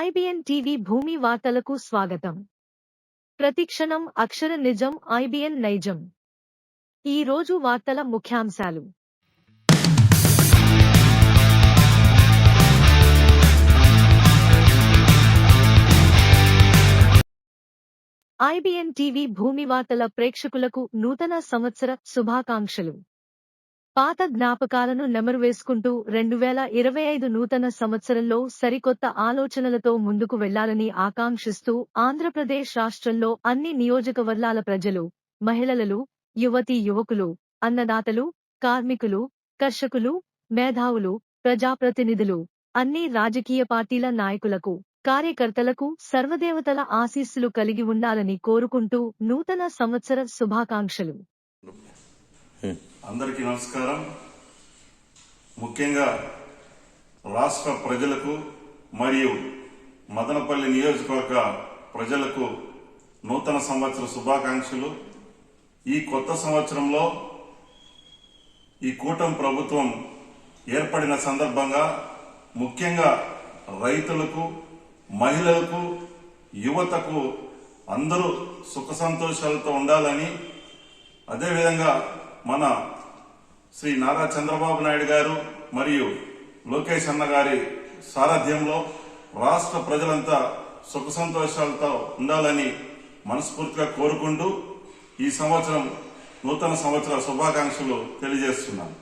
IBN TV భూమి వార్తలకు స్వాగతం. ప్రతిక్షణం అక్షర నిజం IBN నైజం. ఈ రోజు వార్తల ముఖ్యాంశాలు. IBN టీవీ భూమి వార్తల ప్రేక్షకులకు నూతన సంవత్సర శుభాకాంక్షలు. పాత జ్ఞాపకాలను నెమరువేసుకుంటూ 2025 నూతన సంవత్సరంలో సరికొత్త ఆలోచనలతో ముందుకు వెళ్లాలని ఆకాంక్షిస్తూ ఆంధ్రప్రదేశ్ రాష్ట్రంలో అన్ని నియోజకవర్గాల ప్రజలు, మహిళలు, యువతీ యువకులు, అన్నదాతలు, కార్మికులు, కర్షకులు, మేధావులు, ప్రజాప్రతినిధులు, అన్ని రాజకీయ పార్టీల నాయకులకు, కార్యకర్తలకు సర్వదేవతల ఆశీస్సులు కలిగి ఉండాలని కోరుకుంటూ నూతన సంవత్సర శుభాకాంక్షలు. అందరికీ నమస్కారం. ముఖ్యంగా రాష్ట్ర ప్రజలకు మరియు మదనపల్లి నియోజకవర్గ ప్రజలకు నూతన సంవత్సర శుభాకాంక్షలు. ఈ కొత్త సంవత్సరంలో ఈ కూటమి ప్రభుత్వం ఏర్పడిన సందర్భంగా ముఖ్యంగా రైతులకు, మహిళలకు, యువతకు అందరూ సుఖ సంతోషాలతో ఉండాలని, అదేవిధంగా మన శ్రీ నారా చంద్రబాబు నాయుడు గారు మరియు లోకేష్ అన్న గారి సారథ్యంలో రాష్ట్ర ప్రజలంతా సుఖ సంతోషాలతో ఉండాలని మనస్ఫూర్తిగా కోరుకుంటూ ఈ సంవత్సరం నూతన సంవత్సర శుభాకాంక్షలు తెలియజేస్తున్నాను.